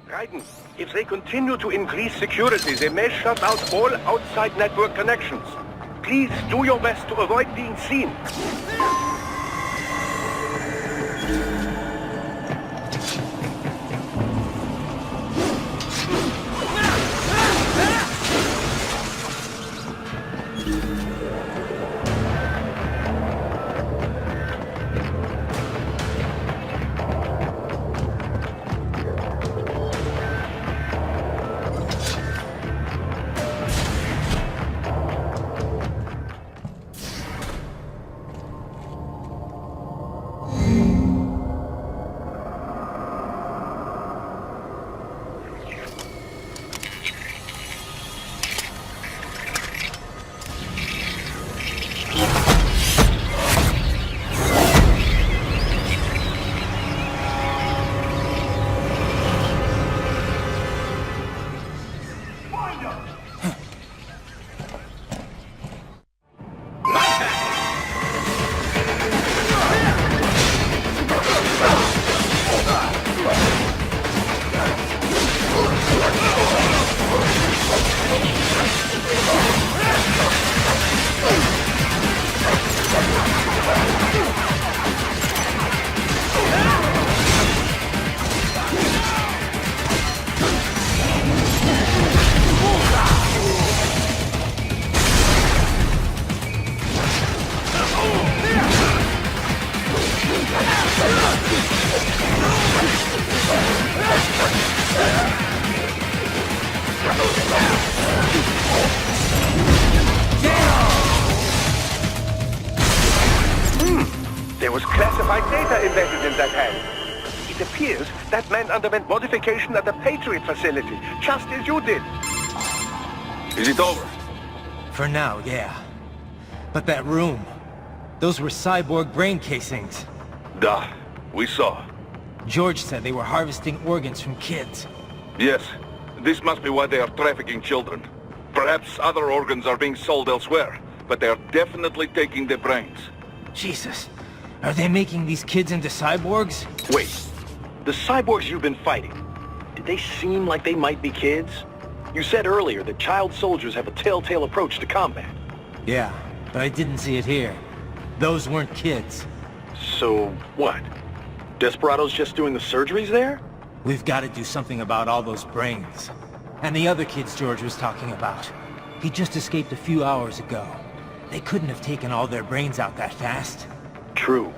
Raiden, if they continue to increase security, they may shut out all outside network connections. Please do your best to avoid being seen. There was classified data embedded in that hand. It appears that man underwent modification at the Patriot facility, just as you did. Is it over? For now, yeah. But that room, those were cyborg brain casings. Duh, we saw. George said they were harvesting organs from kids. Yes, this must be why they are trafficking children. Perhaps other organs are being sold elsewhere, but they are definitely taking the brains. Jesus, are they making these kids into cyborgs? Wait, the cyborgs you've been fighting, did they seem like they might be kids? You said earlier that child soldiers have a telltale approach to combat. Yeah, but I didn't see it here. Those weren't kids. So, what? Desperado's just doing the surgeries there? We've got to do something about all those brains. And the other kids George was talking about. He just escaped a few hours ago. They couldn't have taken all their brains out that fast. True.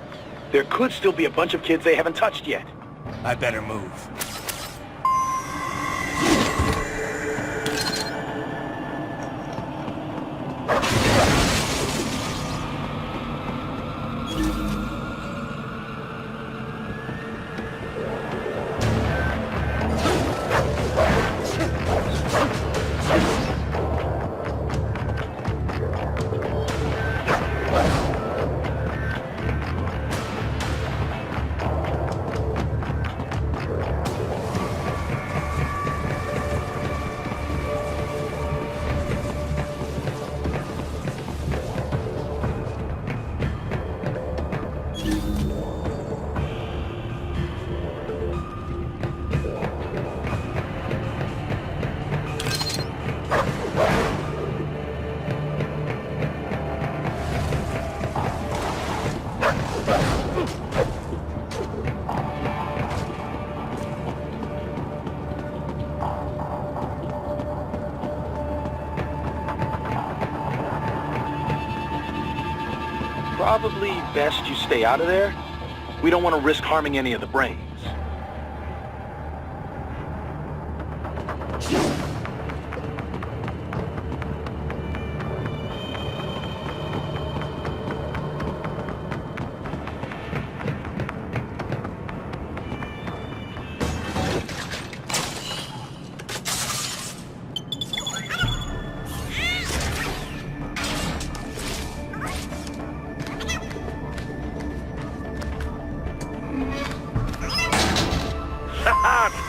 There could still be a bunch of kids they haven't touched yet. I better move. Probably best you stay out of there. We don't want to risk harming any of the brains.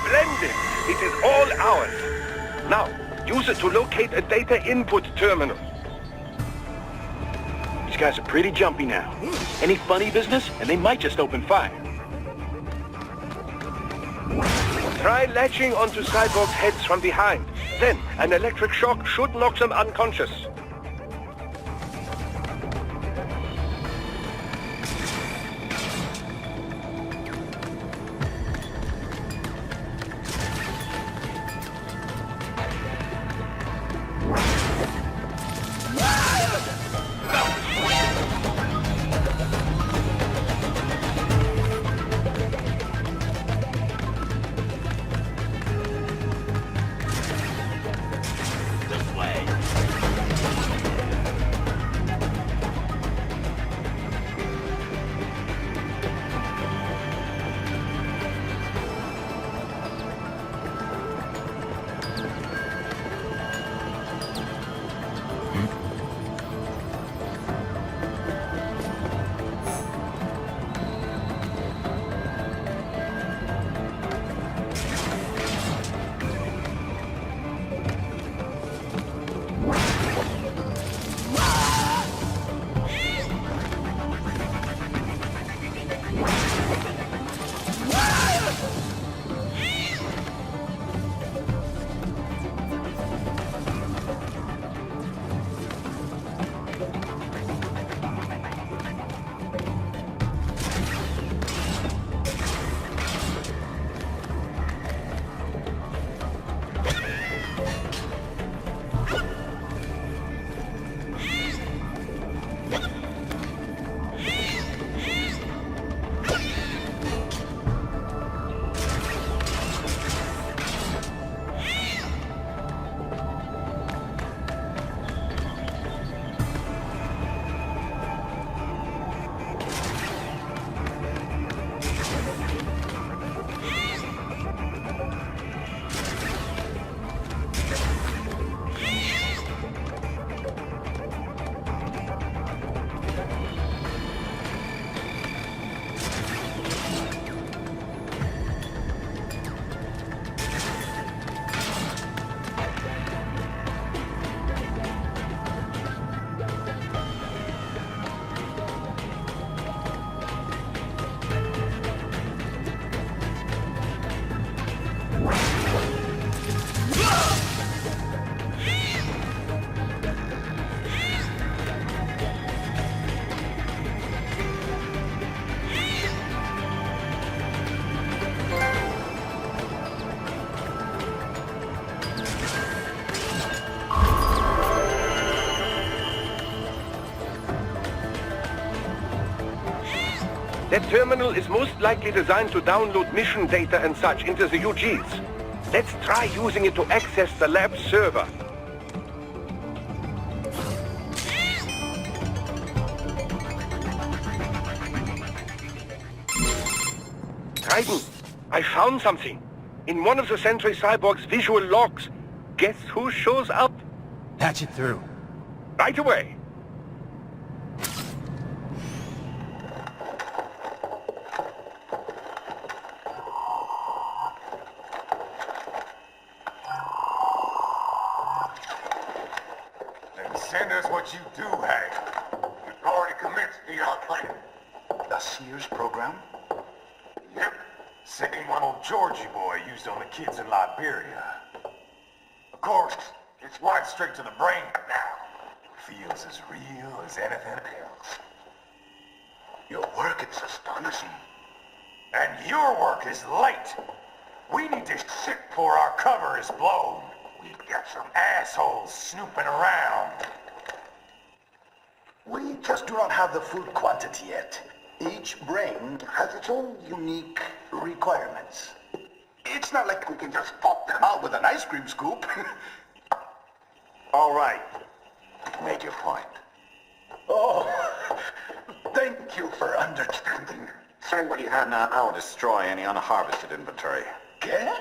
Splendid! It is all ours. Now, use it to locate a data input terminal. These guys are pretty jumpy now. Any funny business, and they might just open fire. Try latching onto cyborgs' heads from behind. Then, an electric shock should knock them unconscious. That terminal is most likely designed to download mission data and such into the UGs. Let's try using it to access the lab server. Raiden, I found something. In one of the Sentry Cyborg's visual logs. Guess who shows up? Patch it through. Right away. Send us what you do have. We've already commenced the plan. The Sears program? Yep. Same one old Georgie boy used on the kids in Liberia. Of course, it's wiped straight to the brain now. Feels as real as anything else. Your work is astonishing. And your work is late. We need to shit before our cover is blown. We've got some assholes snooping around. We just do not have the full quantity yet. Each brain has its own unique requirements. It's not like we can just pop them out with an ice cream scoop. All right. Make your point. Oh, thank you for understanding. Send what you have now. I'll destroy any unharvested inventory. Okay?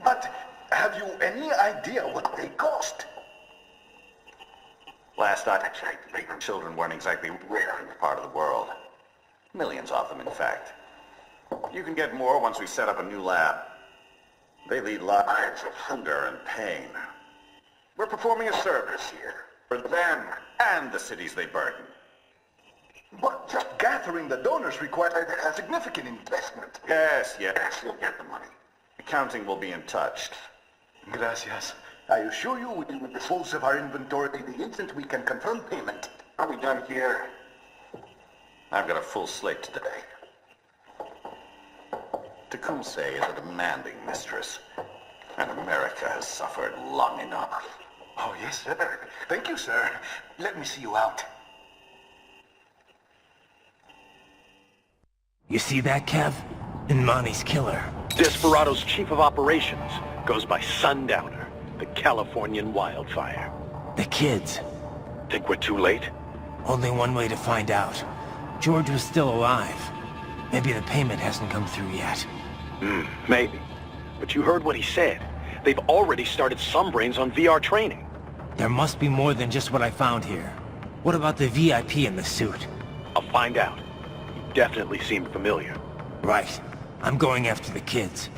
But have you any idea what they cost? Last I checked, the children weren't exactly rare in this part of the world. Millions of them, in fact. You can get more once we set up a new lab. They lead lives of hunger and pain. We're performing a service here for them and the cities they burden. But just gathering the donors requires a significant investment. Yes, you'll get the money. Accounting will be in touch. Gracias. I assure you we will dispose of our inventory the instant we can confirm payment. Are we done here? I've got a full slate today. Tecumseh is a demanding mistress, and America has suffered long enough. Oh, yes, sir. Thank you, sir. Let me see you out. You see that, Kev? Inmani's killer. Desperado's chief of operations goes by Sundowner, the Californian wildfire. The kids. Think we're too late? Only one way to find out. George was still alive. Maybe the payment hasn't come through yet. Maybe. But you heard what he said. They've already started some brains on VR training. There must be more than just what I found here. What about the VIP in the suit? I'll find out. He definitely seemed familiar. Right. I'm going after the kids.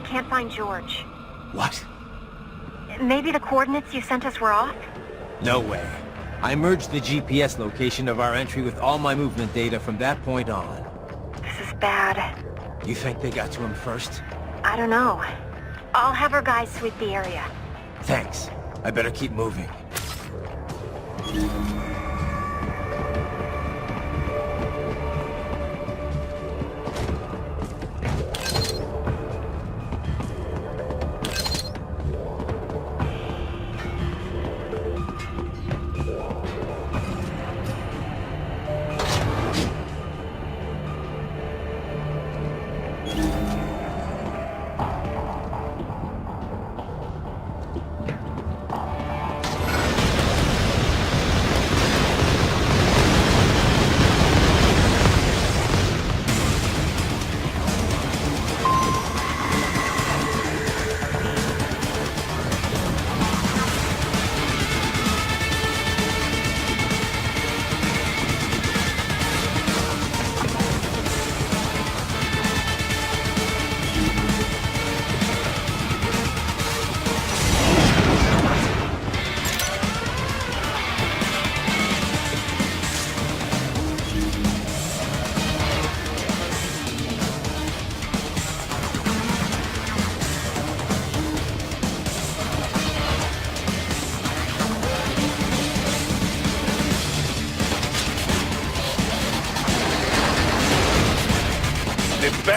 Can't find George. What? Maybe the coordinates you sent us were off? No way. I merged the GPS location of our entry with all my movement data from that point on. This is bad. You think they got to him first? I don't know. I'll have our guys sweep the area. Thanks. I better keep moving.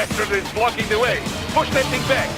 bastard is blocking the way. Push that thing back.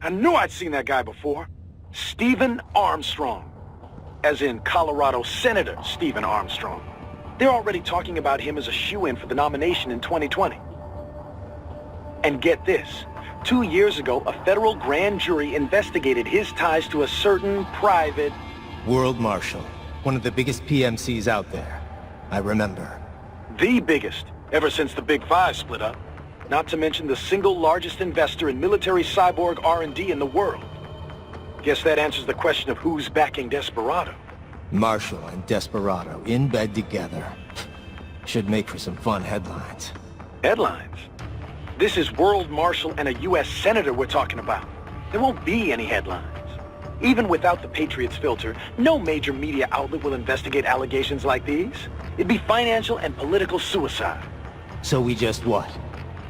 I knew I'd seen that guy before. Stephen Armstrong. As in Colorado Senator Stephen Armstrong. They're already talking about him as a shoo-in for the nomination in 2020. And get this. 2 years ago, a federal grand jury investigated his ties to a certain private... World Marshal. One of the biggest PMCs out there. I remember. The biggest. Ever since the Big Five split up. Not to mention the single largest investor in military cyborg R&D in the world. Guess that answers the question of who's backing Desperado. Marshall and Desperado in bed together. Should make for some fun headlines. Headlines? This is World Marshal and a U.S. Senator we're talking about. There won't be any headlines. Even without the Patriots filter, no major media outlet will investigate allegations like these. It'd be financial and political suicide. So we just what?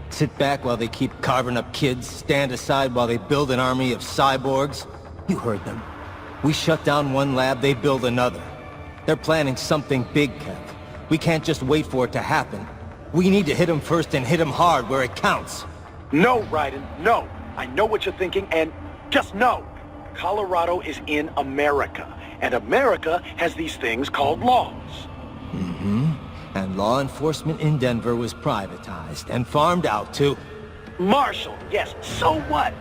Sit back while they keep carving up kids, stand aside while they build an army of cyborgs? You heard them. We shut down one lab, they build another. They're planning something big, Kev. We can't just wait for it to happen. We need to hit them first and hit them hard where it counts. No, Raiden, no. I know what you're thinking, and just no. Colorado is in America, and America has these things called laws. Mm-hmm. And law enforcement in Denver was privatized and farmed out to... Marshall, yes, so what?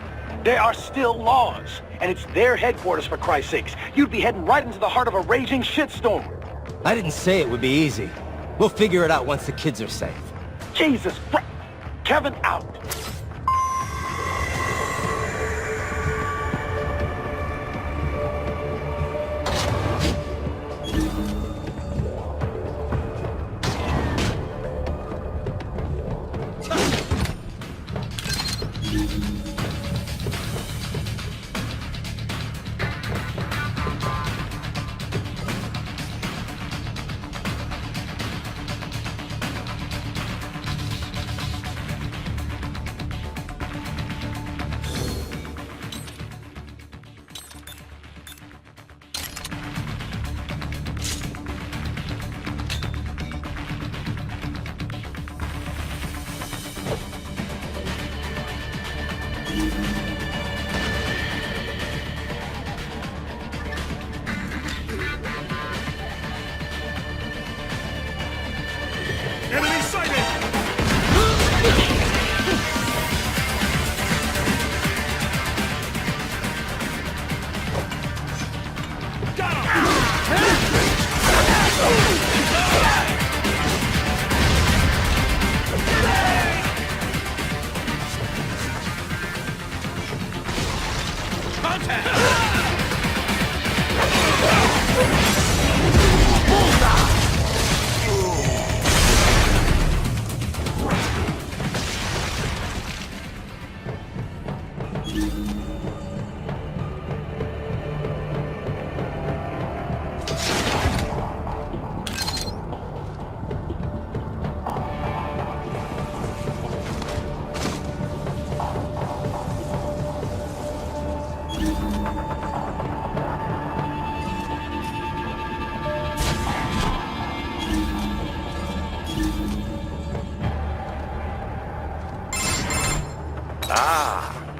There are still laws, and it's their headquarters, for Christ's sakes. You'd be heading right into the heart of a raging shitstorm. I didn't say it would be easy. We'll figure it out once the kids are safe. Jesus Christ. Kevin out.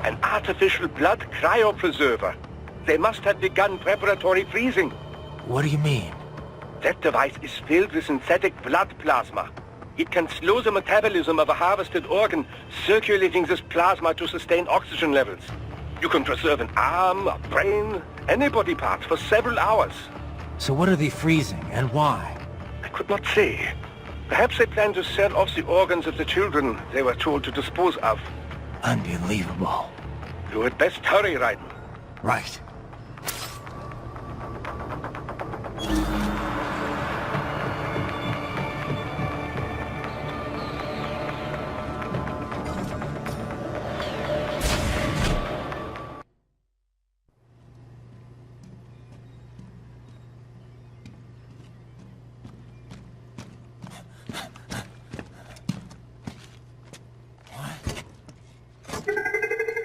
An artificial blood cryopreserver. They must have begun preparatory freezing. What do you mean? That device is filled with synthetic blood plasma. It can slow the metabolism of a harvested organ, circulating this plasma to sustain oxygen levels. You can preserve an arm, a brain, any body part for several hours. So what are they freezing, and why? I could not say. Perhaps they plan to sell off the organs of the children they were told to dispose of. Unbelievable. You had best hurry, Raiden. Right.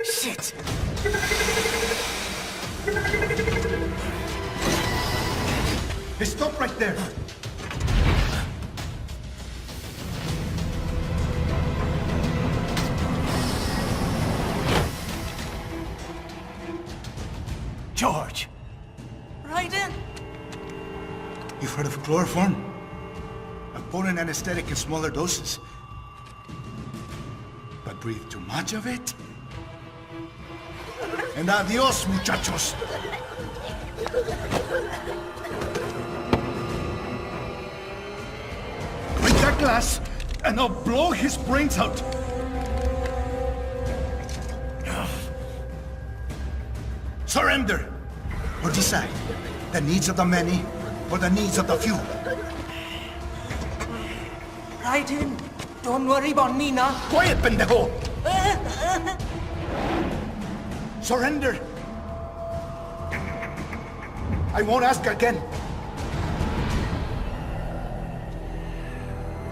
Shit! Hey, stop right there! George! Raiden! You've heard of chloroform? A potent anesthetic in smaller doses. But breathe too much of it? And adios, muchachos! Break that glass and I'll blow his brains out. Surrender! Or decide. The needs of the many, or the needs of the few. Raiden, don't worry about me now. Quiet, pendejo! Surrender! I won't ask again.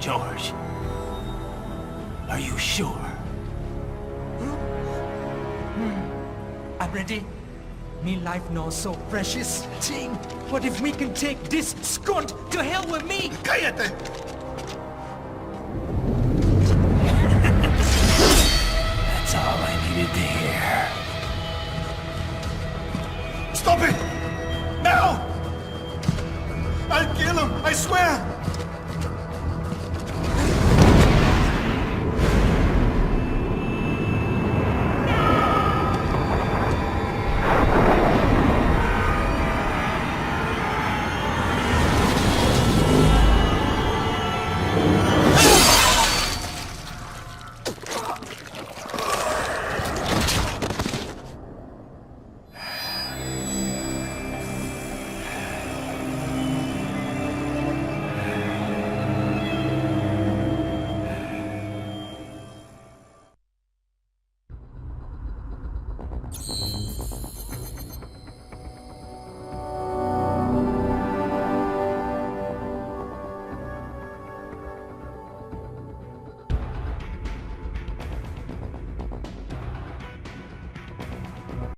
George, are you sure? I'm ready. Me life now so precious. Thing. What if we can take this skunt to hell with me? Cállate! That's all I needed to hear. Stop it! Now! I'll kill him, I swear!